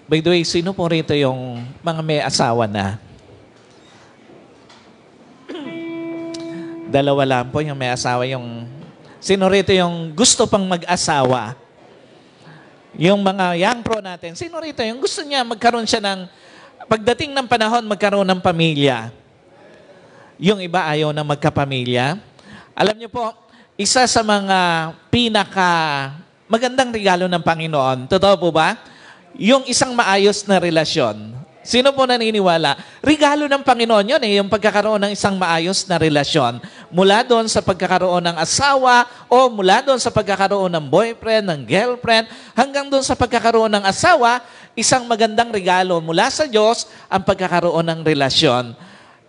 By the way, sino po rito yung mga may asawa na? Dalawa lang po yung may asawa. Sino rito yung gusto pang mag-asawa? Yung mga young pro natin, sino rito yung gusto niya magkaroon siya ng, pagdating ng panahon, magkaroon ng pamilya? Yung iba ayaw na magkapamilya. Alam niyo po, isa sa mga pinaka magandang regalo ng Panginoon, totoo po ba? Yung isang maayos na relasyon. Sino po naniniwala? Regalo ng Panginoon yun yung pagkakaroon ng isang maayos na relasyon. Mula doon sa pagkakaroon ng asawa o mula doon sa pagkakaroon ng boyfriend, ng girlfriend, hanggang doon sa pagkakaroon ng asawa, isang magandang regalo mula sa Diyos ang pagkakaroon ng relasyon.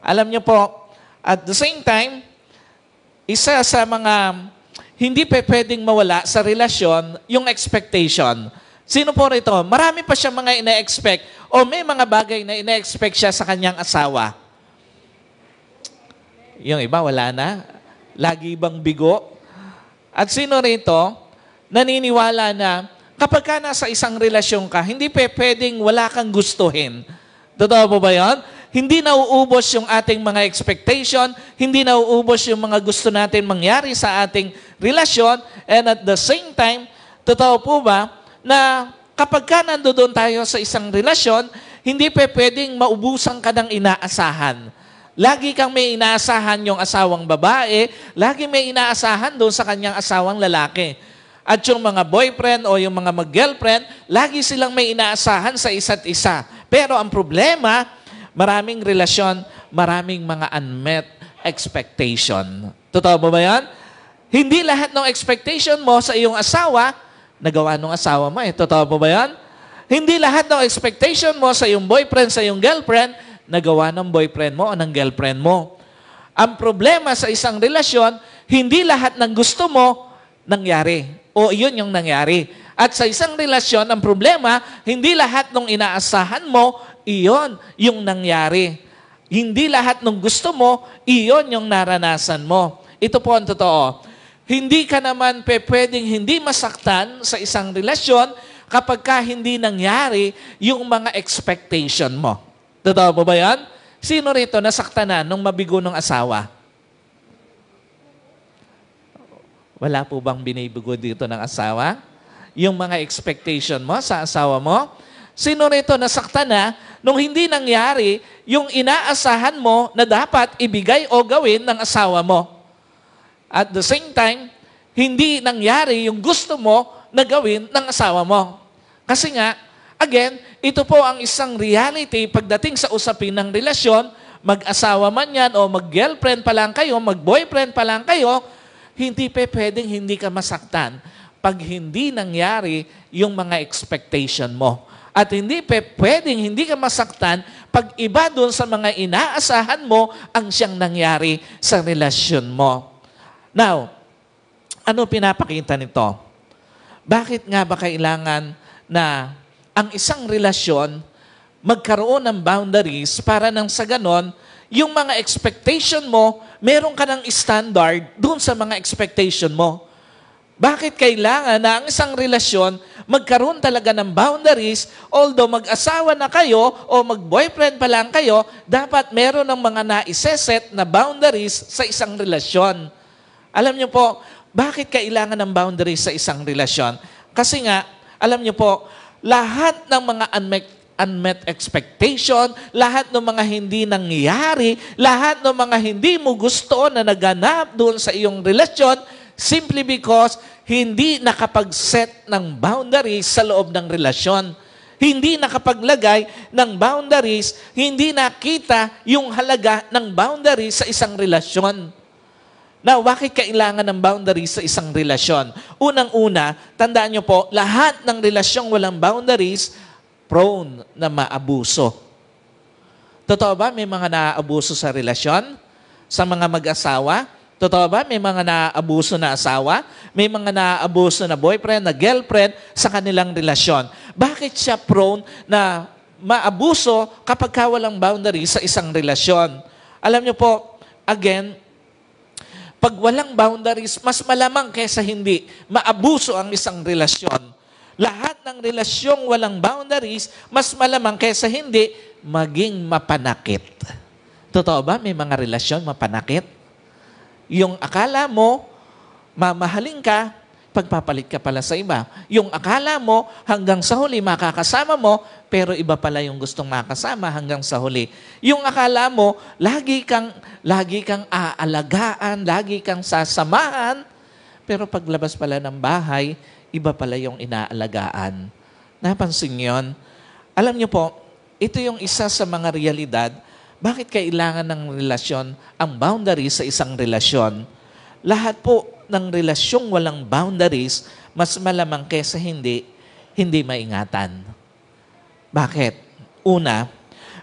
Alam niyo po, at the same time, isa sa mga hindi pwedeng mawala sa relasyon, yung expectation. Sino po rito? Marami pa siya mga ina-expect o may mga bagay na ina-expect siya sa kanyang asawa. Yung iba, wala na. Lagi bang bigo? At sino rito naniniwala na kapag ka nasa isang relasyon ka, hindi pwedeng wala kang gustuhin. Totoo po ba yun? Hindi nauubos yung ating mga expectation, hindi nauubos yung mga gusto natin mangyari sa ating relasyon, and at the same time, totoo po ba, na kapag ka nandoon tayo sa isang relasyon, hindi pwedeng maubusan ka ng inaasahan. Lagi kang may inaasahan yung asawang babae, lagi may inaasahan doon sa kanyang asawang lalaki. At yung mga boyfriend o yung mga mag-girlfriend, lagi silang may inaasahan sa isa't isa. Pero ang problema, maraming relasyon, maraming mga unmet expectation. Totoo ba yan? Hindi lahat ng expectation mo sa iyong asawa, nagawa ng asawa mo Totoo po ba yan? Hindi lahat ng expectation mo sa iyong boyfriend, sa iyong girlfriend, nagawa ng boyfriend mo o ng girlfriend mo. Ang problema sa isang relasyon, hindi lahat ng gusto mo nangyari. O iyon yung nangyari. At sa isang relasyon, ang problema, hindi lahat ng inaasahan mo, iyon yung nangyari. Hindi lahat ng gusto mo, iyon yung naranasan mo. Ito po ang totoo. Hindi ka naman pwedeng hindi masaktan sa isang relasyon kapag ka hindi nangyari yung mga expectation mo. Totoo po ba yan? Sino rito nasaktan na nung mabigo ng asawa? Wala po bang binibigo dito ng asawa? Yung mga expectation mo sa asawa mo? Sino rito nasaktan na nung hindi nangyari yung inaasahan mo na dapat ibigay o gawin ng asawa mo? At the same time, hindi nangyari yung gusto mo na gawin ng asawa mo. Kasi nga, again, ito po ang isang reality pagdating sa usapin ng relasyon, mag-asawa man yan o mag-girlfriend pa lang kayo, mag-boyfriend pa lang kayo, hindi pwedeng hindi ka masaktan pag hindi nangyari yung mga expectation mo. At hindi pwedeng hindi ka masaktan pag iba doon sa mga inaasahan mo ang siyang nangyari sa relasyon mo. Now, ano pinapakita nito? Bakit nga ba kailangan na ang isang relasyon magkaroon ng boundaries para nang sa ganon, yung mga expectation mo, meron ka ng standard dun sa mga expectation mo. Bakit kailangan na ang isang relasyon magkaroon talaga ng boundaries, although mag-asawa na kayo o mag-boyfriend pa lang kayo, dapat meron ng mga naiseset na boundaries sa isang relasyon. Alam niyo po, bakit kailangan ng boundaries sa isang relasyon? Kasi nga, alam niyo po, lahat ng mga unmet expectation, lahat ng mga hindi nangyayari, lahat ng mga hindi mo gusto na naganap doon sa iyong relasyon, simply because hindi nakapag-set ng boundaries sa loob ng relasyon. Hindi nakapaglagay ng boundaries, hindi nakita yung halaga ng boundaries sa isang relasyon. Now, bakit kailangan ng boundaries sa isang relasyon? Unang-una, tandaan nyo po, lahat ng relasyong walang boundaries, prone na maabuso. Totoo ba may mga naaabuso sa relasyon? Sa mga mag-asawa? Totoo ba may mga naaabuso na asawa? May mga naaabuso na boyfriend, na girlfriend sa kanilang relasyon. Bakit siya prone na maabuso kapag walang boundaries sa isang relasyon? Alam nyo po, again, pag walang boundaries, mas malamang kaysa hindi, maabuso ang isang relasyon. Lahat ng relasyong walang boundaries, mas malamang kaysa hindi, maging mapanakit. Totoo ba? May mga relasyon mapanakit? Yung akala mo, mamahalin ka, pagpapalit ka pala sa iba. Yung akala mo, hanggang sa huli, makakasama mo, pero iba pala yung gustong makasama hanggang sa huli. Yung akala mo, lagi kang aalagaan, lagi kang sasamahan, pero paglabas pala ng bahay, iba pala yung inaalagaan. Napansin yon? Alam niyo po, ito yung isa sa mga realidad, bakit kailangan ng relasyon, ang boundaries sa isang relasyon. Lahat po ng relasyong walang boundaries, mas malamang kesa hindi maingatan. Bakit? Una,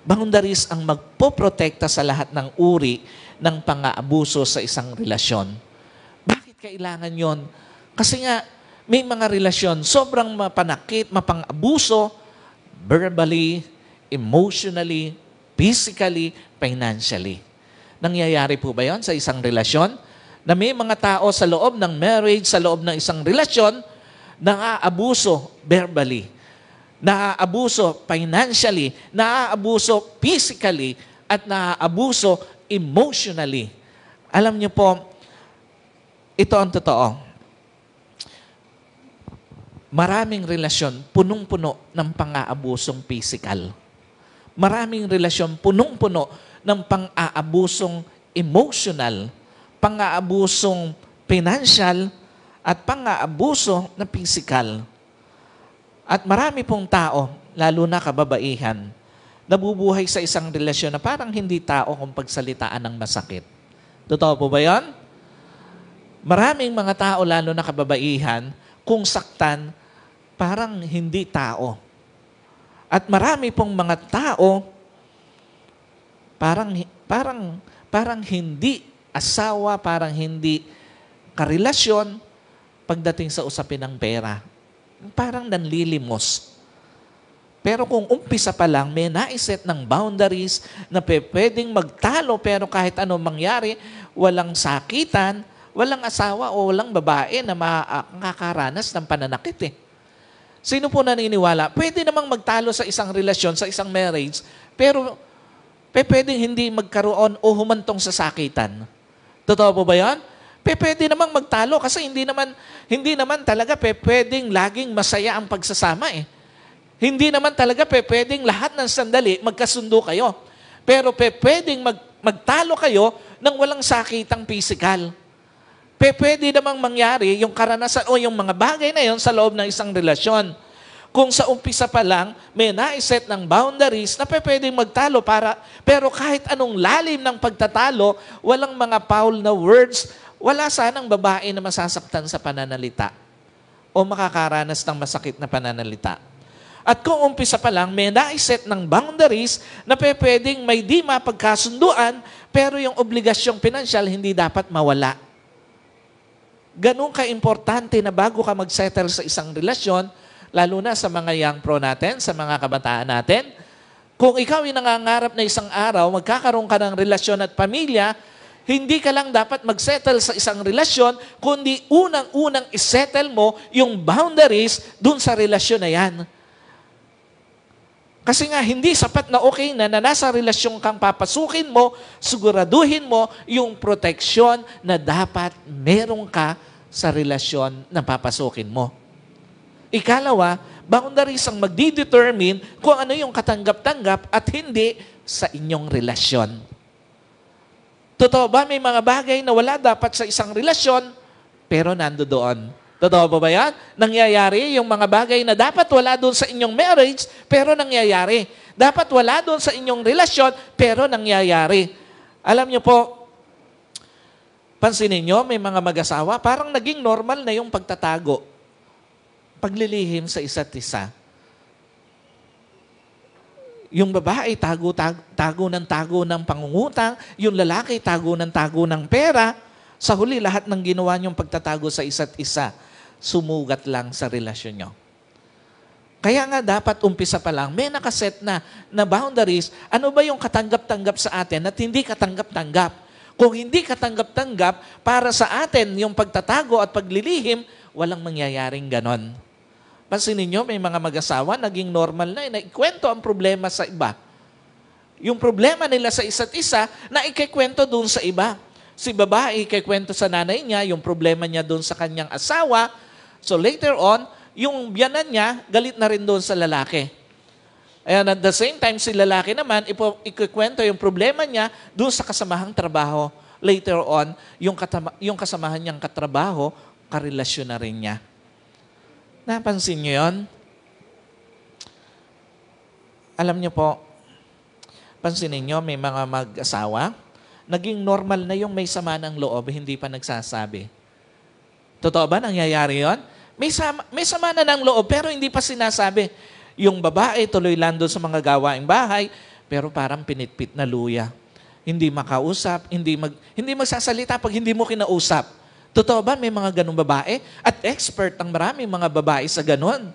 boundaries ang magpoprotekta sa lahat ng uri ng pang-aabuso sa isang relasyon. Bakit kailangan yon? Kasi nga, may mga relasyon sobrang mapanakit, mapang-abuso, verbally, emotionally, physically, financially. Nangyayari po ba yon sa isang relasyon? Na may mga tao sa loob ng marriage, sa loob ng isang relasyon, naaabuso verbally, naaabuso financially, naaabuso physically, at naaabuso emotionally. Alam niyo po, ito ang totoo. Maraming relasyon punong-puno ng pang-aabusong physical. Maraming relasyon punong-puno ng pang-aabusong emotional, pang-aabusong financial, at pang-aabuso na physical. At marami pong tao, lalo na kababaihan, nabubuhay sa isang relasyon na parang hindi tao kung pagsalitaan ng masakit. Totoo po ba yan? Maraming mga tao, lalo na kababaihan, kung saktan, parang hindi tao. At marami pong mga tao, parang hindi asawa, parang hindi karelasyon pagdating sa usapin ng pera. Parang nanlilimos. Pero kung umpisa pa lang, may naiset ng boundaries na pwedeng magtalo pero kahit anong mangyari, walang sakitan, walang asawa o walang babae na makakaranas ng pananakit eh. Sino po naniniwala? Pwede namang magtalo sa isang relasyon, sa isang marriage, pero pwedeng hindi magkaroon o humantong sa sakitan. Totoo po ba yan? Pwede namang magtalo kasi hindi naman talaga pwedeng laging masaya ang pagsasama eh. Hindi naman talaga pwedeng lahat ng sandali magkasundo kayo. Pero pwedeng magtalo kayo nang walang sakitang physical. Pwede namang mangyari yung karanasan o yung mga bagay na yon sa loob ng isang relasyon. Kung sa umpisa pa lang, may naiset ng boundaries na pwedeng magtalo pero kahit anong lalim ng pagtatalo, walang mga foul na words, wala sanang babae na masasaktan sa pananalita o makakaranas ng masakit na pananalita. At kung umpisa pa lang, may naiset ng boundaries na pwedeng may di mapagkasunduan, pero yung obligasyong pinansyal hindi dapat mawala. Ganun ka-importante na bago ka mag-settle sa isang relasyon, lalo na sa mga young pro natin, sa mga kabataan natin, kung ikaw ay nangangarap na isang araw, magkakaroon ka ng relasyon at pamilya, hindi ka lang dapat mag-settle sa isang relasyon, kundi unang-unang isettle mo yung boundaries dun sa relasyon na yan. Kasi nga, hindi sapat na okay na nasa relasyon kang papasukin mo, siguraduhin mo yung proteksyon na dapat meron ka sa relasyon na papasukin mo. Ikalawa, boundaries ang magdidetermine kung ano yung katanggap-tanggap at hindi sa inyong relasyon. Totoo ba? May mga bagay na wala dapat sa isang relasyon, pero nandoon. Totoo ba yan? Nangyayari yung mga bagay na dapat wala doon sa inyong marriage, pero nangyayari. Dapat wala doon sa inyong relasyon, pero nangyayari. Alam niyo po, pansinin niyo, may mga mag-asawa, parang naging normal na yung pagtatago. Paglilihim sa isa't isa. Yung babae, tago ng pangungutang. Yung lalaki, tago ng pera. Sa huli, lahat ng ginawa niyong pagtatago sa isa't isa, sumugat lang sa relasyon niyo. Kaya nga dapat umpisa pa lang, may nakaset na boundaries. Ano ba yung katanggap-tanggap sa atin at hindi katanggap-tanggap? Kung hindi katanggap-tanggap, para sa atin yung pagtatago at paglilihim, walang mangyayaring ganon. Pansinin nyo, may mga mag-asawa, naging normal na, naikwento ang problema sa iba. Yung problema nila sa isa't isa, na ikikwento doon sa iba. Si babae, ikikwento sa nanay niya, yung problema niya doon sa kanyang asawa. So later on, yung biyanan niya, galit na rin doon sa lalaki. And at the same time, si lalaki naman, ikikwento yung problema niya doon sa kasamahang trabaho. Later on, yung kasamahan niyang katrabaho, karelasyon na rin niya. Napansin niyo yun? Alam niyo po, pansinin niyo, may mga mag-asawa, naging normal na yung may sama ng loob, hindi pa nagsasabi. Totoo ba nangyayari yun? May sama na ng loob, pero hindi pa sinasabi. Yung babae, tuloy lang doon sa mga gawaing bahay, pero parang pinitpit na luya. Hindi makausap, hindi magsasalita pag hindi mo kinausap. Totoo ba may mga ganung babae? At expert ang maraming mga babae sa ganon.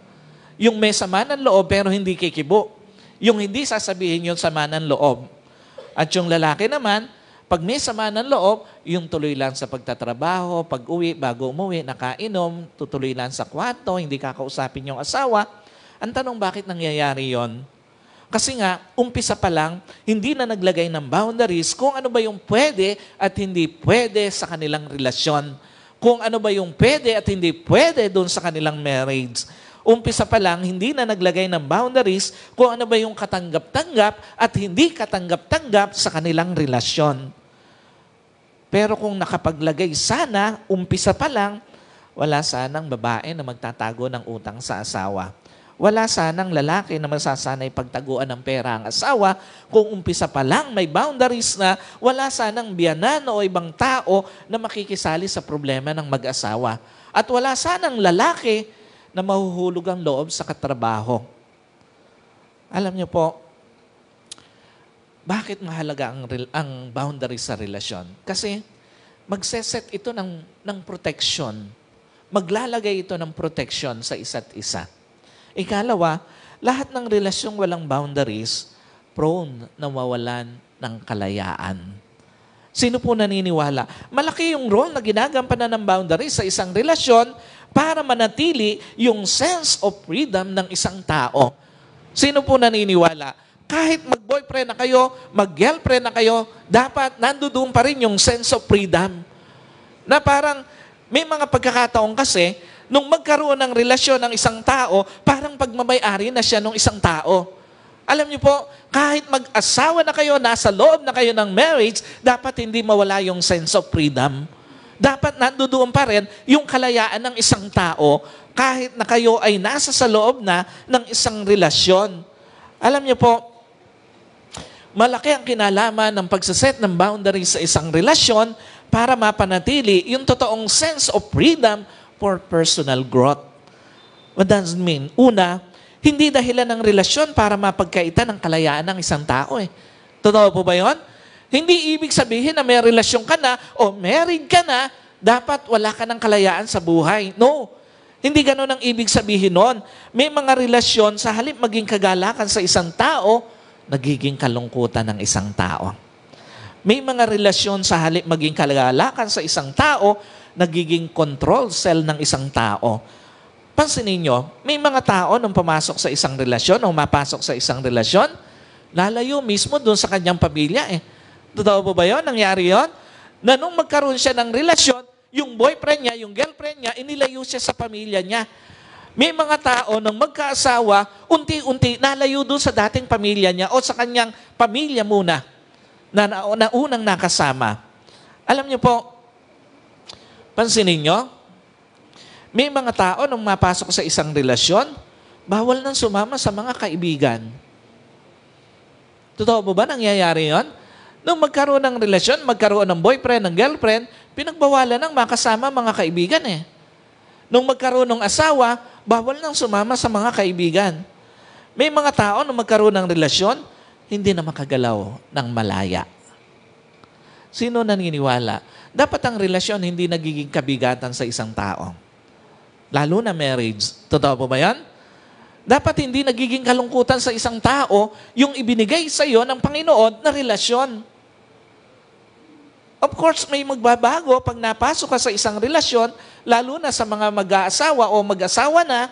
Yung may sama ng loob, pero hindi kikibo. Yung hindi sasabihin yung sama ng loob. At yung lalaki naman, pag may sama ng loob, yung tuloy lang sa pagtatrabaho, pag-uwi, bago umuwi, nakainom, tutuloy lang sa kwarto, hindi kakausapin yung asawa. Ang tanong, bakit nangyayari yon? Kasi nga, umpisa pa lang, hindi na naglagay ng boundaries kung ano ba yung pwede at hindi pwede sa kanilang relasyon. Kung ano ba yung pwede at hindi pwede doon sa kanilang marriage. Umpisa pa lang, hindi na naglagay ng boundaries kung ano ba yung katanggap-tanggap at hindi katanggap-tanggap sa kanilang relasyon. Pero kung nakapaglagay sana, umpisa pa lang, wala sanang babae na magtatago ng utang sa asawa. Wala sanang lalaki na masasanay pagtaguan ng pera ang asawa. Kung umpisa pa lang may boundaries na, wala sanang biyanan o ibang tao na makikisali sa problema ng mag-asawa. At wala sanang lalaki na mahuhulog ang loob sa katrabaho. Alam niyo po, bakit mahalaga ang boundaries sa relasyon? Kasi magseset ito ng protection. Maglalagay ito ng protection sa isa't isa. Ikalawa, lahat ng relasyong walang boundaries, prone na mawalan ng kalayaan. Sino po naniniwala? Malaki yung role na ginagampanan ng boundaries sa isang relasyon para manatili yung sense of freedom ng isang tao. Sino po naniniwala? Kahit mag-boyfriend na kayo, mag-girlfriend na kayo, dapat nandoon pa rin yung sense of freedom. Na parang may mga pagkakataon kasi, nung magkaroon ng relasyon ng isang tao, parang pagmamay-ari na siya ng isang tao. Alam niyo po, kahit mag-asawa na kayo, nasa loob na kayo ng marriage, dapat hindi mawala yung sense of freedom. Dapat nandoon pa rin yung kalayaan ng isang tao kahit na kayo ay nasa sa loob na ng isang relasyon. Alam niyo po, malaki ang kinalaman ng pagsaset ng boundaries sa isang relasyon para mapanatili yung totoong sense of freedom for personal growth. What does it mean? Una, hindi dahilan ng relasyon para mapagkaitan ng kalayaan ng isang tao. Totoo po ba yun? Hindi ibig sabihin na may relasyon ka na o married ka na, dapat wala ka ng kalayaan sa buhay. No. Hindi ganun ang ibig sabihin nun. May mga relasyon sa halip maging kagalakan sa isang tao, nagiging kalungkutan ng isang tao. May mga relasyon sa halip maging kagalakan sa isang tao, nagiging control cell ng isang tao. Pansinin nyo, may mga tao nung pumasok sa isang relasyon o mapasok sa isang relasyon, lalayo mismo doon sa kanyang pamilya. Totoo po ba yun? Nangyari yun? Na nung magkaroon siya ng relasyon, yung boyfriend niya, yung girlfriend niya, inilayo siya sa pamilya niya. May mga tao nung magkaasawa, unti-unti nalayo doon sa dating pamilya niya o sa kanyang pamilya muna na unang nakasama. Alam niyo po, pansinin nyo, may mga tao nung mapasok sa isang relasyon, bawal nang sumama sa mga kaibigan. Totoo po ba nangyayari yon? Nung magkaroon ng relasyon, magkaroon ng boyfriend, ng girlfriend, pinagbawalan ng makasama mga kaibigan Nung magkaroon ng asawa, bawal nang sumama sa mga kaibigan. May mga tao nung magkaroon ng relasyon, hindi na makagalaw ng malaya. Sino naniniwala? Dapat ang relasyon hindi nagiging kabigatan sa isang tao. Lalo na marriage. Totoo po ba yan? Dapat hindi nagiging kalungkutan sa isang tao yung ibinigay sa iyo ng Panginoon na relasyon. Of course, may magbabago pag napasok ka sa isang relasyon, lalo na sa mga mag-aasawa o mag-asawa na,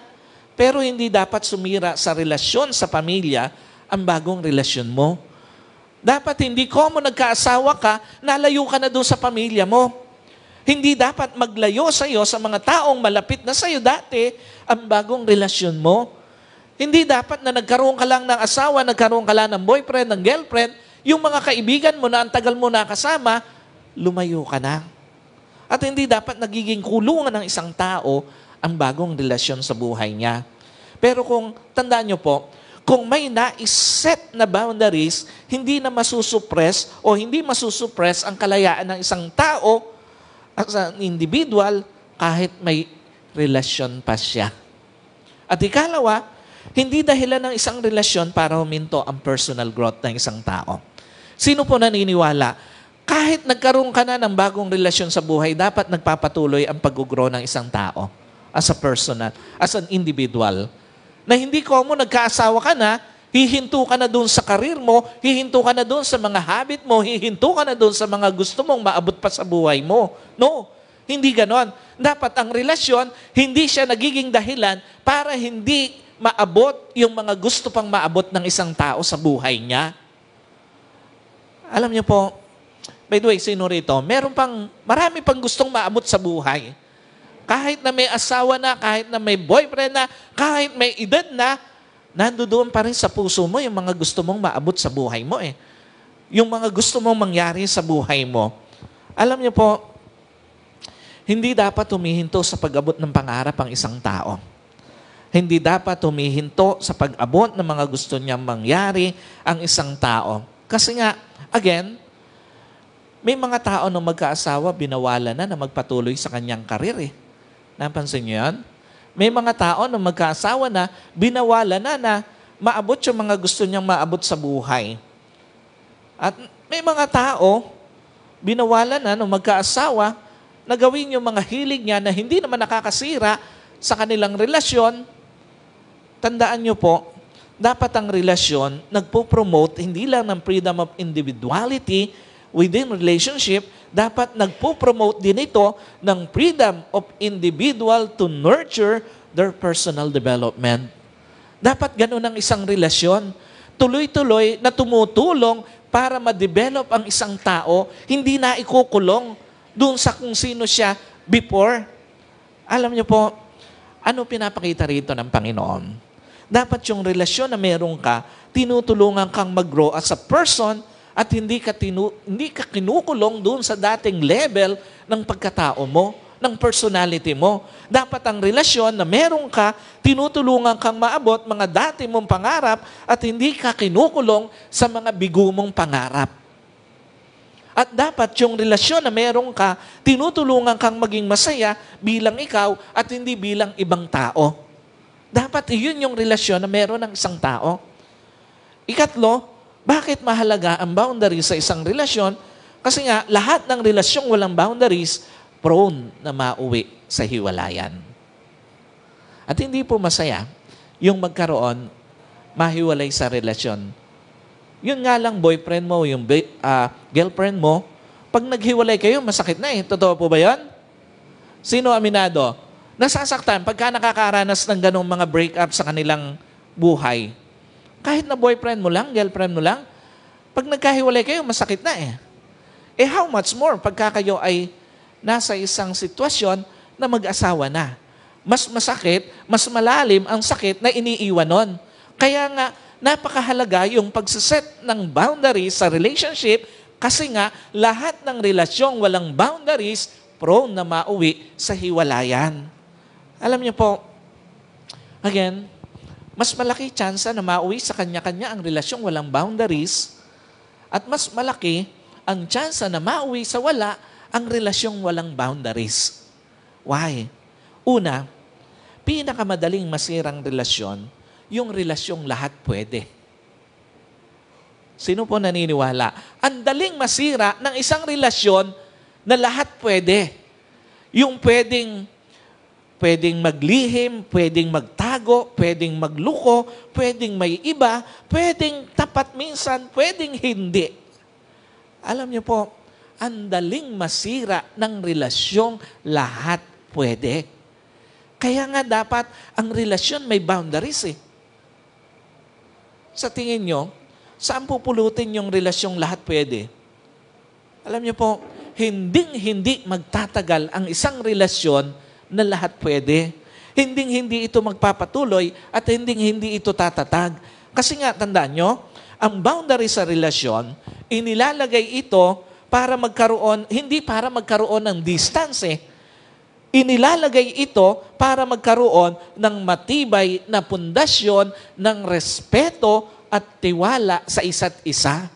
Pero hindi dapat sumira sa relasyon sa pamilya ang bagong relasyon mo. Dapat hindi mo nagkaasawa ka, nalayo ka na doon sa pamilya mo. Hindi dapat maglayo sa iyo sa mga taong malapit na sa iyo dati ang bagong relasyon mo. Hindi dapat na nagkaroon ka lang ng asawa, nagkaroon ka lang ng boyfriend, ng girlfriend, yung mga kaibigan mo na ang tagal mo nakasama, lumayo ka na. At hindi dapat nagiging kulungan ng isang tao ang bagong relasyon sa buhay niya. Pero kung, tandaan nyo po, kung may naiset na boundaries, hindi na masusuppress o hindi masusuppress ang kalayaan ng isang tao as an individual kahit may relasyon pa siya. At ikalawa, hindi dahilan ng isang relasyon para huminto ang personal growth ng isang tao. Sino po naniniwala? Kahit nagkaroon ka na ng bagong relasyon sa buhay, dapat nagpapatuloy ang pag-grow ng isang tao as a personal, as an individual. Na hindi mo nagkaasawa ka na, hihinto ka na doon sa karir mo, hihinto ka na doon sa mga habit mo, hihinto ka na doon sa mga gusto mong maabot pa sa buhay mo. No, hindi ganon. Dapat ang relasyon, hindi siya nagiging dahilan para hindi maabot yung mga gusto pang maabot ng isang tao sa buhay niya. Alam niyo po, by the way, sino rito, marami pang gustong maabot sa buhay. Kahit na may asawa na, kahit na may boyfriend na, kahit may edad na, nandoon pa rin sa puso mo yung mga gusto mong maabot sa buhay mo eh. Yung mga gusto mong mangyari sa buhay mo. Alam niyo po, hindi dapat humihinto sa pag-abot ng pangarap ang isang tao. Hindi dapat humihinto sa pag-abot ng mga gusto niyang mangyari ang isang tao. Kasi nga, again, may mga tao na magkaasawa, binawalan na magpatuloy sa kanyang karir eh. Napansin niyo yan? May mga tao na magkaasawa na, binawalan na maabot yung mga gusto niyang maabot sa buhay. At may mga tao, binawalan na magkaasawa, na gawin yung mga hilig niya na hindi naman nakakasira sa kanilang relasyon. Tandaan niyo po, dapat ang relasyon nagpo-promote hindi lang ng freedom of individuality within relationship, dapat nagpo-promote din ito ng freedom of individual to nurture their personal development. Dapat ganun ang isang relasyon. Tuloy-tuloy na tumutulong para ma-develop ang isang tao, hindi na ikukulong doon sa kung sino siya before. Alam niyo po, ano pinapakita rito ng Panginoon? Dapat yung relasyon na meron ka, tinutulungan kang mag-grow as a person at hindi ka kinukulong doon sa dating level ng pagkatao mo, ng personality mo. Dapat ang relasyon na meron ka, tinutulungan kang maabot mga dati mong pangarap at hindi ka kinukulong sa mga bigo mong pangarap. At dapat yung relasyon na meron ka, tinutulungan kang maging masaya bilang ikaw at hindi bilang ibang tao. Dapat iyon yung relasyon na meron ng isang tao. Ikatlo, bakit mahalaga ang boundaries sa isang relasyon? Kasi nga, lahat ng relasyong walang boundaries, prone na mauwi sa hiwalayan. At hindi po masaya yung magkaroon, mahiwalay sa relasyon. Yun nga lang, boyfriend mo, yung girlfriend mo, pag naghiwalay kayo, masakit na eh. Totoo po ba yun? Sino aminado? Nasasaktan pagka nakakaranas ng ganong mga breakup sa kanilang buhay. Kahit na boyfriend mo lang, girlfriend mo lang, pag nagkahiwalay kayo, masakit na eh. Eh how much more pagka kayo ay nasa isang sitwasyon na mag-asawa na. Mas masakit, mas malalim ang sakit na iniiwan nun. Kaya nga, napakahalaga yung pagsiset ng boundaries sa relationship kasi nga, lahat ng relasyong walang boundaries, prone na mauwi sa hiwalayan. Alam niyo po, again, mas malaki tsansa na mauwi sa kanya-kanya ang relasyong walang boundaries at mas malaki ang tsansa na mauwi sa wala ang relasyong walang boundaries. Why? Una, pinakamadaling masirang relasyon, yung relasyong lahat pwede. Sino po naniniwala? Ang daling masira ng isang relasyon na lahat pwede. Yung pwedeng maglihim, pwedeng magtago, pwedeng magluko, pwedeng may iba, pwedeng tapat minsan, pwedeng hindi. Alam niyo po, ang daling masira ng relasyong lahat pwede. Kaya nga dapat ang relasyon may boundaries eh. Sa tingin nyo, saan pupulutin yung relasyong lahat pwede? Alam niyo po, hindi magtatagal ang isang relasyon na lahat pwede. Hindi ito magpapatuloy at hindi ito tatatag. Kasi nga, tandaan nyo, ang boundary sa relasyon, inilalagay ito para magkaroon, hindi para magkaroon ng distance eh. Inilalagay ito para magkaroon ng matibay na pundasyon ng respeto at tiwala sa isa't isa.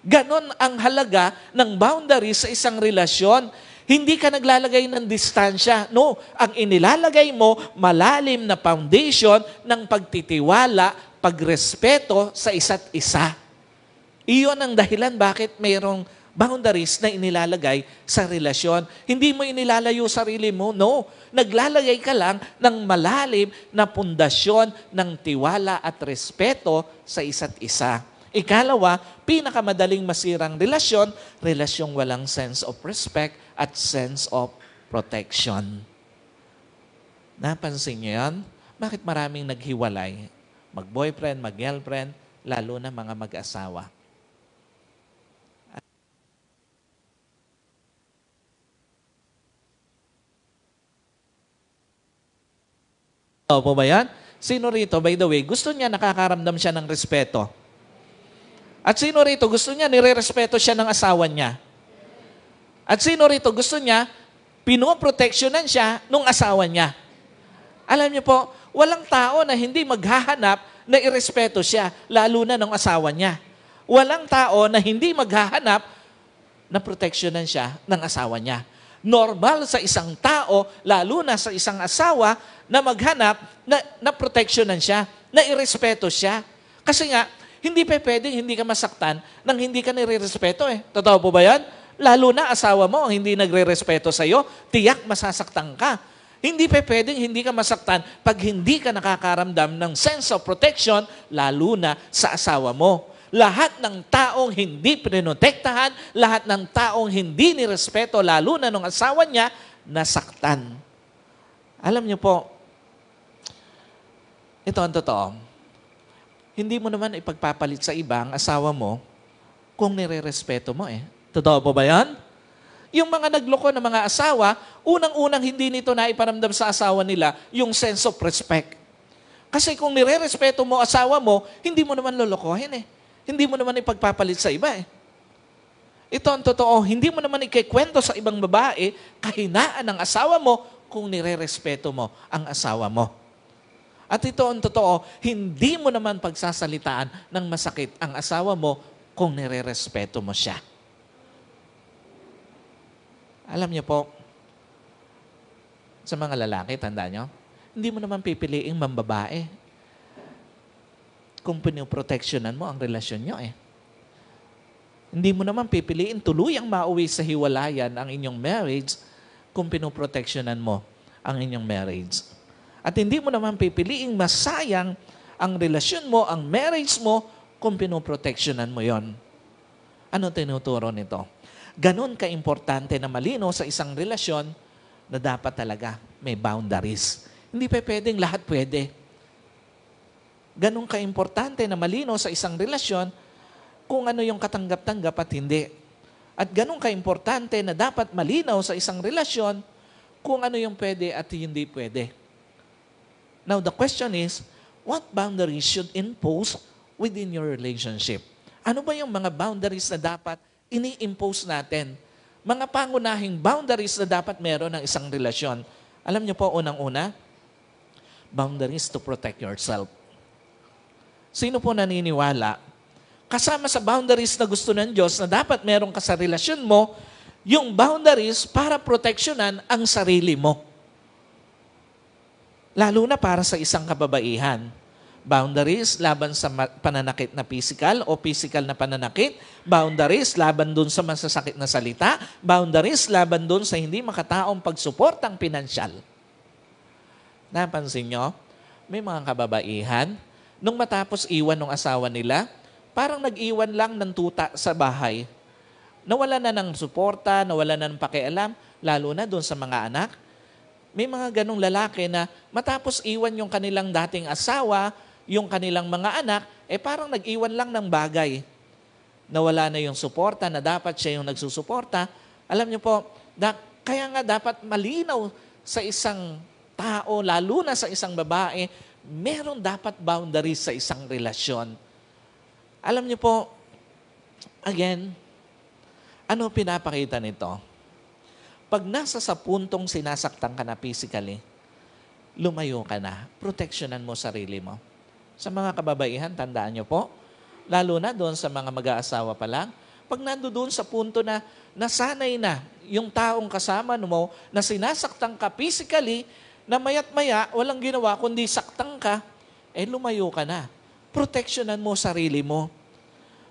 Ganon ang halaga ng boundary sa isang relasyon. Hindi ka naglalagay ng distansya. No, ang inilalagay mo, malalim na foundation ng pagtitiwala, pagrespeto sa isa't isa. Iyon ang dahilan bakit mayroong boundaries na inilalagay sa relasyon. Hindi mo inilalayo sarili mo. No, naglalagay ka lang ng malalim na pundasyon ng tiwala at respeto sa isa't isa. Ikalawa, pinakamadaling masirang relasyon, relasyong walang sense of respect at sense of protection. Napansin niyo yan? Bakit maraming naghiwalay? Mag-boyfriend, mag-girlfriend, lalo na mga mag-asawa. Opo ba yan? Sino rito, by the way, gusto niya nakakaramdam siya ng respeto? At sino rito, gusto niya nire-respeto siya ng asawa niya? At sino rito, gusto niya pinoproteksyonan siya ng asawa niya? Alam niyo po, walang tao na hindi maghahanap na irespeto siya, lalo na ng asawa niya. Walang tao na hindi maghahanap na proteksyonan siya ng asawa niya. Normal sa isang tao, lalo na sa isang asawa, na maghanap na proteksyonan siya, na irespeto siya. Kasi nga, hindi pwedeng hindi ka masaktan nang hindi ka nire-respeto eh. Totoo po ba yan? Lalo na asawa mo ang hindi nagre-respeto sa'yo, tiyak masasaktan ka. Hindi pwedeng hindi ka masaktan pag hindi ka nakakaramdam ng sense of protection, lalo na sa asawa mo. Lahat ng taong hindi prinotektahan, lahat ng taong hindi nirespeto, lalo na ng asawa niya, nasaktan. Alam niyo po, ito ang totoo. Hindi mo naman ipagpapalit sa iba ang asawa mo kung nire-respeto mo eh. Totoo po ba yan? Yung mga nagloko ng mga asawa, unang-unang hindi nito naiparamdam sa asawa nila yung sense of respect. Kasi kung nire-respeto mo asawa mo, hindi mo naman lolokohin eh. Hindi mo naman ipagpapalit sa iba eh. Ito ang totoo, hindi mo naman ikikwento sa ibang babae kahinaan ng asawa mo kung nire-respeto mo ang asawa mo. At ito ang totoo, hindi mo naman pagsasalitaan ng masakit ang asawa mo kung nire-respeto mo siya. Alam niyo po, sa mga lalaki, tandaan niyo, hindi mo naman pipiliing mambabae kung pinoproteksyonan mo ang relasyon niyo eh. Hindi mo naman pipiliin tuluyang mauwi sa hiwalayan ang inyong marriage kung pinoproteksyonan mo ang inyong marriage. At hindi mo naman pipiliing masayang ang relasyon mo, ang marriage mo, kung pinoproteksyonan mo yon. Ano tinuturo nito? Ganon ka-importante na malino sa isang relasyon na dapat talaga may boundaries. Hindi pa pwedeng lahat pwede. Ganon ka-importante na malino sa isang relasyon kung ano yung katanggap-tanggap at hindi. At ganon ka-importante na dapat malinaw sa isang relasyon kung ano yung pwede at hindi pwede. Now, the question is, what boundaries should impose within your relationship? Ano ba yung mga boundaries na dapat ini-impose natin? Mga pangunahing boundaries na dapat meron ng isang relasyon. Alam niyo po, unang-una, boundaries to protect yourself. Sino po naniniwala? Kasama sa boundaries na gusto ng Diyos na dapat meron ka sa relasyon mo, yung boundaries para proteksyonan ang sarili mo. Lalo na para sa isang kababaihan. Boundaries laban sa pananakit na physical o physical na pananakit. Boundaries laban dun sa masasakit na salita. Boundaries laban dun sa hindi makataong pagsuportang pinansyal. Napansin nyo? May mga kababaihan, nung matapos iwan ng asawa nila, parang nag-iwan lang ng tuta sa bahay. Nawala na ng suporta, nawala na ng pakialam, lalo na dun sa mga anak. may mga ganong lalaki na matapos iwan yung kanilang dating asawa, yung kanilang mga anak, parang nag-iwan lang ng bagay. Nawala na yung suporta na dapat siya yung nagsusuporta. Alam niyo po, kaya nga dapat malinaw sa isang tao, lalo na sa isang babae, meron dapat boundaries sa isang relasyon. Alam niyo po, again, ano pinapakita nito? Pag nasa sa puntong sinasaktan ka na physically, lumayo ka na. Proteksyonan mo sarili mo. Sa mga kababaihan, tandaan nyo po, lalo na doon sa mga mag-aasawa pa lang, pag nandoon sa punto na nasanay na yung taong kasama mo na sinasaktan ka physically, na mayat maya, walang ginawa kundi saktan ka, lumayo ka na. Proteksyonan mo sarili mo.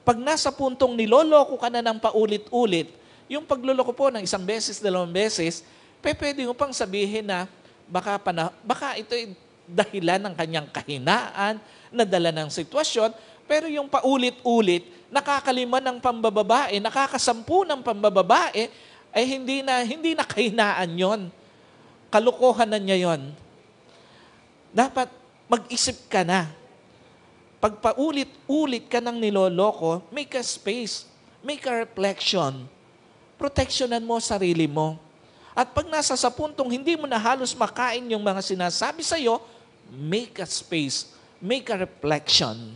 Pag nasa puntong niloloko ka na ng paulit-ulit, yung pagluloko po ng 1 beses, 2 beses, pwede mo pang sabihin na baka ito dahilan ng kanyang kahinaan, nadala ng sitwasyon, pero yung paulit-ulit, nakakalima ng pambababae, nakakasampu ng pambababae, ay hindi na kahinaan yon. Kalokohan na niya yon. Dapat mag-isip ka na. Pag paulit-ulit ka ng niloloko, make a space, make a reflection. Proteksyonan mo sarili mo. At pag nasa sa puntong hindi mo na halos makain yung mga sinasabi sa'yo, make a space, make a reflection.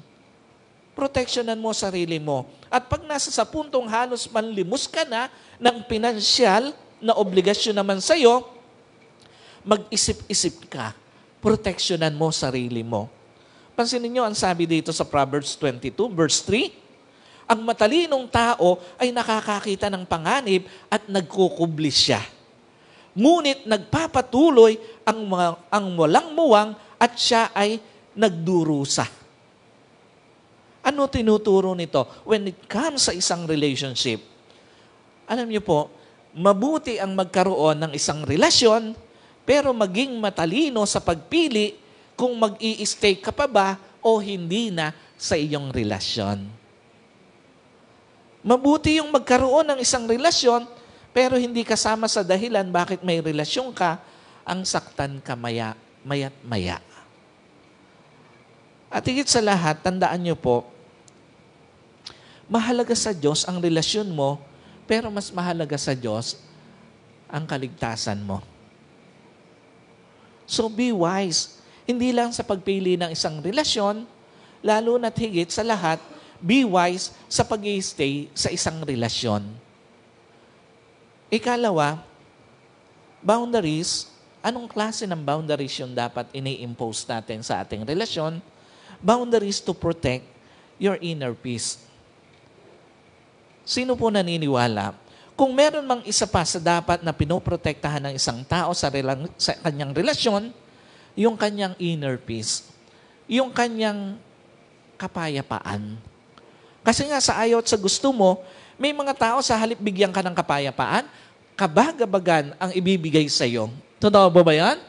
Proteksyonan mo sarili mo. At pag nasa sa puntong halos manlimos ka na ng pinansyal na obligasyon naman sa'yo, mag-isip-isip ka. Proteksyonan mo sarili mo. Pansinin niyo ang sabi dito sa Proverbs 22, verse 3, ang matalinong tao ay nakakakita ng panganib at nagkukubli siya. Ngunit nagpapatuloy ang walang muwang at siya ay nagdurusa. Ano tinuturo nito? When it comes sa isang relationship, alam niyo po, mabuti ang magkaroon ng isang relasyon, pero maging matalino sa pagpili kung mag-i-stay ka pa ba o hindi na sa iyong relasyon. Mabuti yung magkaroon ng isang relasyon, pero hindi kasama sa dahilan bakit may relasyon ka, ang saktan ka maya't maya. At higit sa lahat, tandaan niyo po, mahalaga sa Diyos ang relasyon mo, pero mas mahalaga sa Diyos ang kaligtasan mo. So be wise. Hindi lang sa pagpili ng isang relasyon, lalo na't higit sa lahat, be wise sa pag-i-stay sa isang relasyon. Ikalawa, boundaries. Anong klase ng boundaries yung dapat ini-impose natin sa ating relasyon? Boundaries to protect your inner peace. Sino po naniniwala? Kung meron mang isa pa sa dapat na pinoprotektahan ng isang tao sa kanyang relasyon, yung kanyang inner peace, yung kanyang kapayapaan. Kasi nga sa ayaw at sa gusto mo, may mga tao sa halip bigyan ka ng kapayapaan, kabagabagan ang ibibigay sa iyo. Totoo ba yan?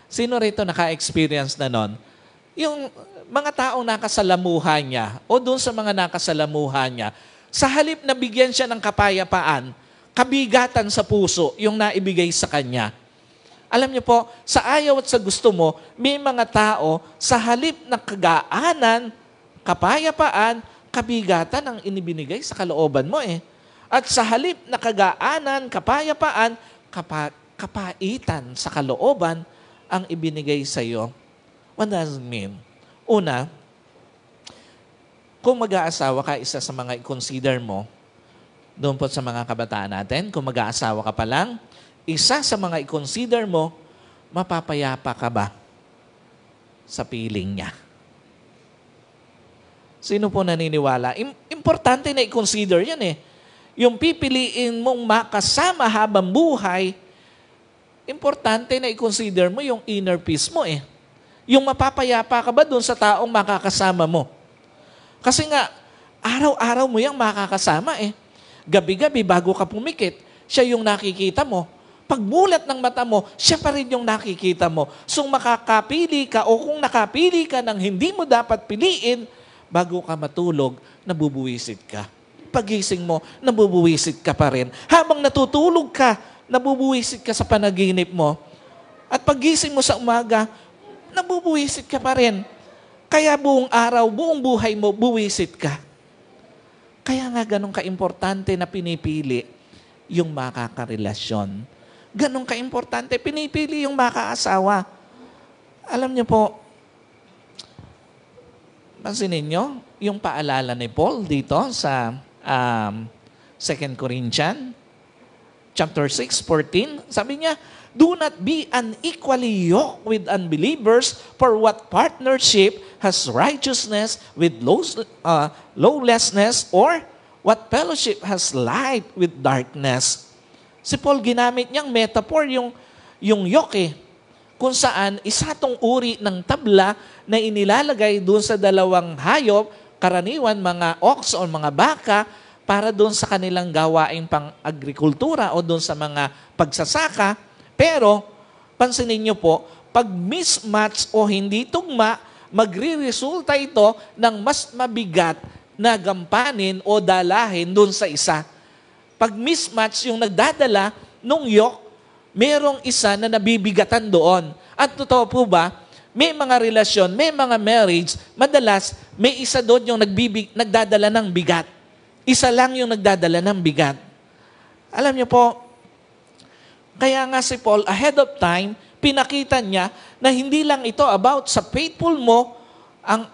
Sino rito naka-experience na nun? Yung mga taong nakasalamuhan niya o doon sa mga nakasalamuhan niya, sa halip na bigyan siya ng kapayapaan, kabigatan sa puso yung naibigay sa kanya. Alam niyo po, sa ayaw at sa gusto mo, may mga tao sa halip na kagaanan, kapayapaan, kabigatan ang inibinigay sa kalooban mo eh. At sa halip na kagaanan, kapayapaan, kapaitan sa kalooban ang ibinigay sa iyo. What does it mean? Una, kung mag-aasawa ka, isa sa mga i-consider mo, doon po sa mga kabataan natin, kung mag-aasawa ka pa lang, isa sa mga i-consider mo, mapapayapa ka ba sa piling niya? Sino po naniniwala? Importante na i-consider yan eh. Yung pipiliin mong makasama habang buhay, importante na i-consider mo yung inner peace mo eh. Yung mapapayapa ka ba dun sa taong makakasama mo? Kasi nga, araw-araw mo yung makakasama eh. Gabi-gabi bago ka pumikit, siya yung nakikita mo. Pagmulat ng mata mo, siya pa rin yung nakikita mo. So makakapili ka o kung nakapili ka ng hindi mo dapat piliin, bago ka matulog, nabubuwisit ka. Pagising mo, nabubuwisit ka pa rin. Habang natutulog ka, nabubuwisit ka sa panaginip mo. At paggising mo sa umaga, nabubuwisit ka pa rin. Kaya buong araw, buong buhay mo, buwisit ka. Kaya nga ganun ka-importante na pinipili yung makakarelasyon. Ganun ka-importante, pinipili yung makaasawa. Alam niyo po, pansinin niyo, yung paalala ni Paul dito sa 2 Corinthians, chapter 6:14, sabi niya, do not be unequally yoked with unbelievers, for what partnership has righteousness with lawlessness, or what fellowship has light with darkness? Si Paul ginamit niyang metaphor yung yoke, kung saan isa tong uri ng tabla na inilalagay doon sa dalawang hayop, karaniwan mga ox o mga baka, para doon sa kanilang gawaing pang-agrikultura o doon sa mga pagsasaka. Pero, pansinin niyo po, pag mismatch o hindi tugma, magre-resulta ito ng mas mabigat na gampanin o dalahin doon sa isa. Pag mismatch yung nagdadala nung yoke, merong isa na nabibigatan doon. At totoo po ba, may mga relasyon, may mga marriage, madalas may isa doon yung nagdadala ng bigat. Isa lang yung nagdadala ng bigat. Alam niyo po, kaya nga si Paul, ahead of time, pinakita niya na hindi lang ito about sa faith mo, ang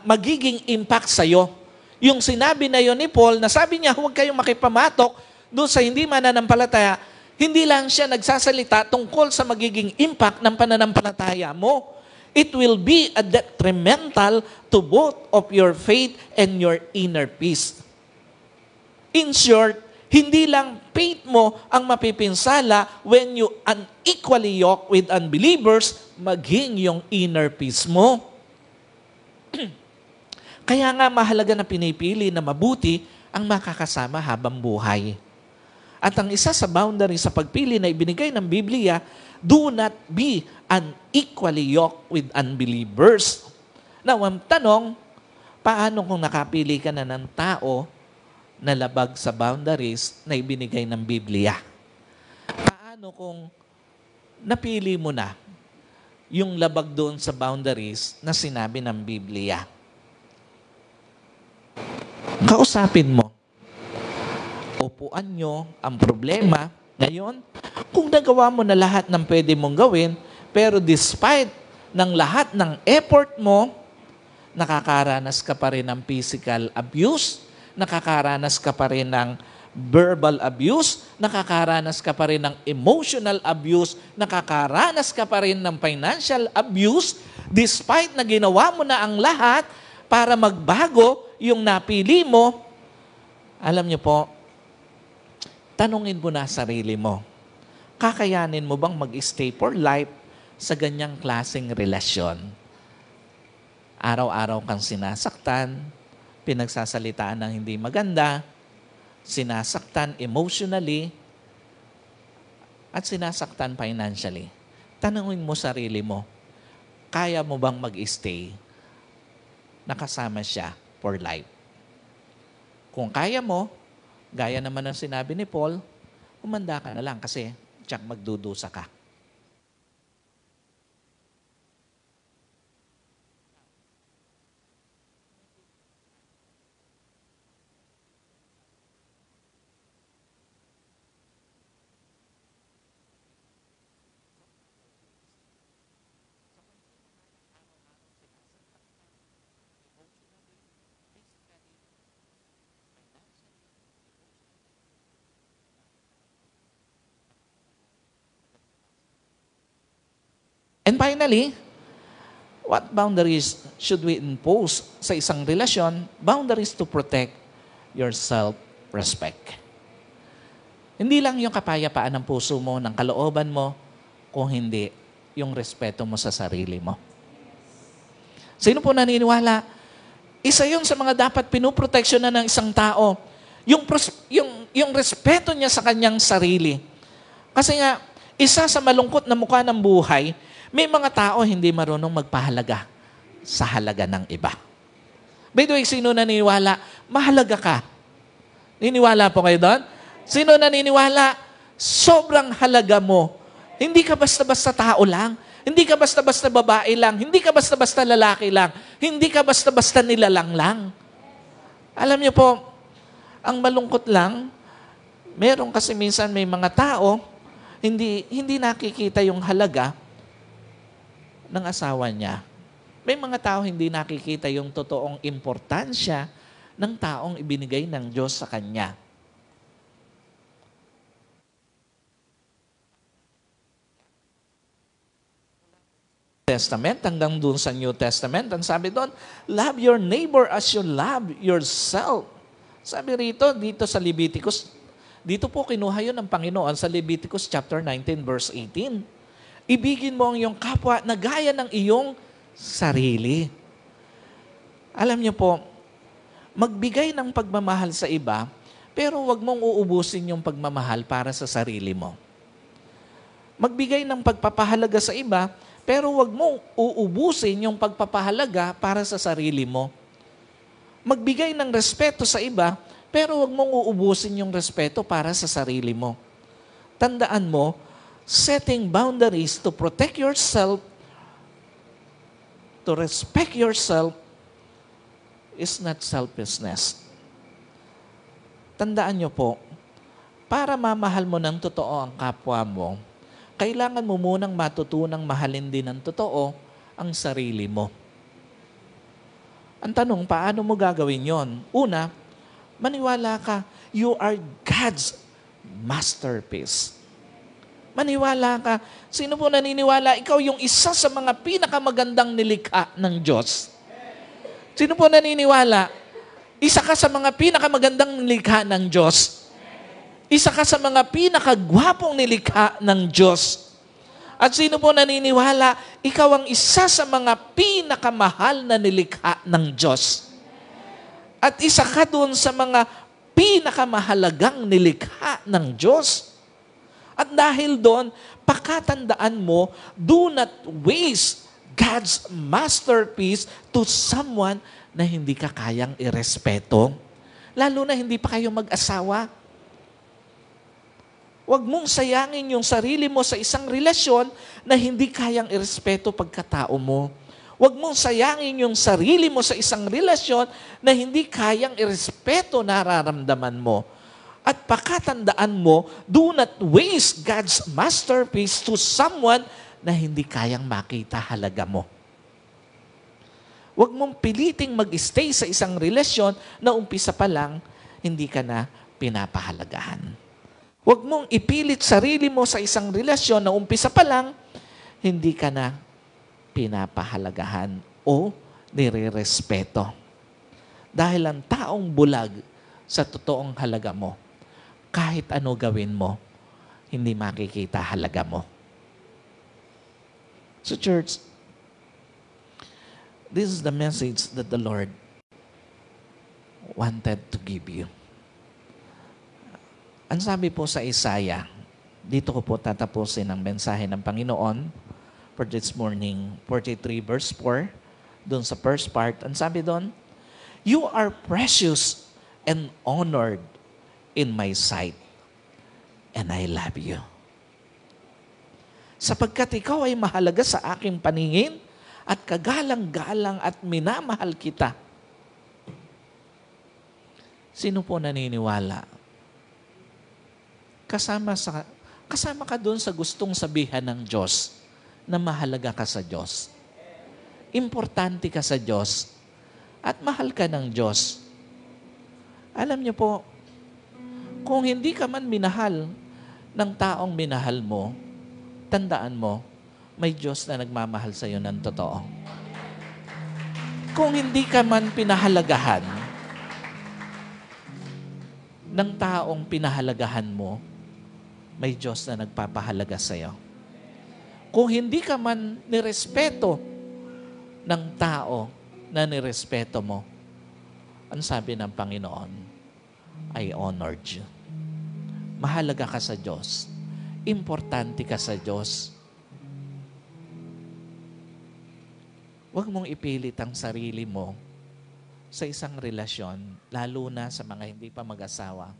magiging impact sa'yo. Yung sinabi na yon ni Paul, na sabi niya, huwag kayong makipamatok doon sa hindi mananampalataya, hindi lang siya nagsasalita tungkol sa magiging impact ng pananampalataya mo. It will be a detrimental to both of your faith and your inner peace. In short, hindi lang faith mo ang mapipinsala when you unequally yoke with unbelievers, maging yung inner peace mo. Kaya nga mahalaga na pinipili na mabuti ang makakasama habang buhay. At ang isa sa boundary sa pagpili na ibinigay ng Biblia, do not be unequally yoked with unbelievers. Now, ang tanong, paano kung nakapili ka na ng tao na labag sa boundaries na ibinigay ng Biblia? Paano kung napili mo na yung labag doon sa boundaries na sinabi ng Biblia? Kausapin mo. Upuan nyo ang problema. Ngayon, kung nagawa mo na lahat ng pwede mong gawin, pero despite ng lahat ng effort mo, nakakaranas ka pa rin ng physical abuse, nakakaranas ka pa rin ng verbal abuse, nakakaranas ka pa rin ng emotional abuse, nakakaranas ka pa rin ng financial abuse, despite na ginawa mo na ang lahat para magbago yung napili mo. Alam niyo po, tanungin mo na sarili mo, kakayanin mo bang mag-stay for life sa ganyang klaseng relasyon? Araw-araw kang sinasaktan, pinagsasalitaan ng hindi maganda, sinasaktan emotionally, at sinasaktan financially. Tanungin mo sarili mo, kaya mo bang mag-stay nakasama siya for life? Kung kaya mo, gaya naman ng sinabi ni Paul, umanda ka na lang kasi tiyak magdudusa ka. And finally, what boundaries should we impose sa isang relasyon? Boundaries to protect your self-respect. Hindi lang yung kapayapaan ng puso mo, ng kalooban mo, kung hindi yung respeto mo sa sarili mo. Sino po naniniwala? Isa yun sa mga dapat pinoproteksyonan ng isang tao. Yung respeto niya sa kanyang sarili. Kasi nga, isa sa malungkot na mukha ng buhay, may mga tao hindi marunong magpahalaga sa halaga ng iba. By the way, sino naniniwala? Mahalaga ka. Niniwala po kayo doon? Sino naniniwala? Sobrang halaga mo. Hindi ka basta-basta tao lang. Hindi ka basta-basta babae lang. Hindi ka basta-basta lalaki lang. Hindi ka basta-basta nilalang lang. Alam niyo po, ang malungkot lang, meron kasi minsan may mga tao, hindi nakikita yung halaga ng asawa niya. May mga tao hindi nakikita yung totoong importansya ng taong ibinigay ng Diyos sa kanya. Testament hanggang dun sa New Testament, ang sabi doon, love your neighbor as you love yourself. Sabi rito, dito sa Leviticus, dito po kinuha yun ng Panginoon sa Leviticus chapter 19 verse 18. Ibigin mo ang iyong kapwa na gaya ng iyong sarili. Alam niyo po, magbigay ng pagmamahal sa iba, pero wag mong uubusin yung pagmamahal para sa sarili mo. Magbigay ng pagpapahalaga sa iba, pero wag mong uubusin yung pagpapahalaga para sa sarili mo. Magbigay ng respeto sa iba, pero wag mong uubusin yung respeto para sa sarili mo. Tandaan mo, setting boundaries to protect yourself, to respect yourself, is not selfishness. Tandaan nyo po, para mamahal mo ng totoo ang kapwa mo, kailangan mo munang matutunang mahalin din ng totoo ang sarili mo. Ang tanong, paano mo gagawin yon? Una, maniwala ka, you are God's masterpiece. Maniwala ka. Sino po naniniwala? Ikaw yung isa sa mga pinakamagandang nilikha ng Diyos. Sino po naniniwala? Isa ka sa mga pinakamagandang nilikha ng Diyos. Isa ka sa mga pinakagwapong nilikha ng Diyos. At sino po naniniwala, ikaw ang isa sa mga pinakamahal na nilikha ng Diyos. At isa ka doon sa mga pinakamahalagang nilikha ng Diyos. At dahil doon, pakatandaan mo, do not waste God's masterpiece to someone na hindi ka kayang irespeto. Lalo na hindi pa kayo mag-asawa. Huwag mong sayangin yung sarili mo sa isang relasyon na hindi kayang irespeto pagkatao mo. Huwag mong sayangin yung sarili mo sa isang relasyon na hindi kayang irespeto nararamdaman mo. At pakatandaan mo, do not waste God's masterpiece to someone na hindi kayang makita halaga mo. Huwag mong piliting mag-stay sa isang relasyon na umpisa pa lang, hindi ka na pinapahalagahan. Huwag mong ipilit sarili mo sa isang relasyon na umpisa pa lang, hindi ka na pinapahalagahan o nire-respeto. Dahil ang taong bulag sa totoong halaga mo, kahit ano gawin mo, hindi makikita halaga mo. So church, this is the message that the Lord wanted to give you. Ang sabi po sa Isaiah, dito ko po tatapusin ang mensahe ng Panginoon for this morning, 43 verse 4, doon sa first part. Ang sabi doon, you are precious and honored in my sight, and I love you. Sapagkat ikaw ay mahalaga sa aking paningin at kagalang-galang at minamahal kita. Sino po naniniwala? Kasama ka doon sa gustong sabihan ng Diyos na mahalaga ka sa Diyos. Importante ka sa Diyos at mahal ka ng Diyos. Alam niyo po, kung hindi ka man minahal ng taong minahal mo, tandaan mo, may Diyos na nagmamahal sa iyo ng totoo. Kung hindi ka man pinahalagahan ng taong pinahalagahan mo, may Diyos na nagpapahalaga sa iyo. Kung hindi ka man nirespeto ng tao na nirespeto mo, ang sabi ng Panginoon, I honored you. Mahalaga ka sa Diyos. Importante ka sa Diyos. Huwag mong ipilit ang sarili mo sa isang relasyon, lalo na sa mga hindi pa mag-asawa,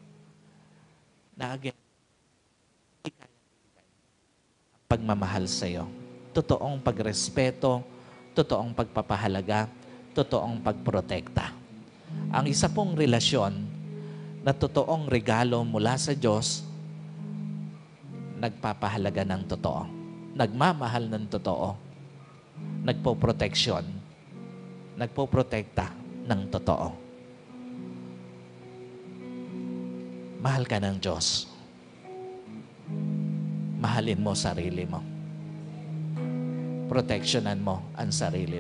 na again, pagmamahal sa iyo. Totoong pagrespeto, totoong pagpapahalaga, totoong pagprotekta. Ang isa pong relasyon na totoong regalo mula sa Diyos, nagpapahalaga ng totoo, nagmamahal ng totoo, nagpoproteksyon, nagpoprotekta ng totoo. Mahal ka ng Diyos. Mahalin mo sarili mo. Proteksyonan mo ang sarili mo.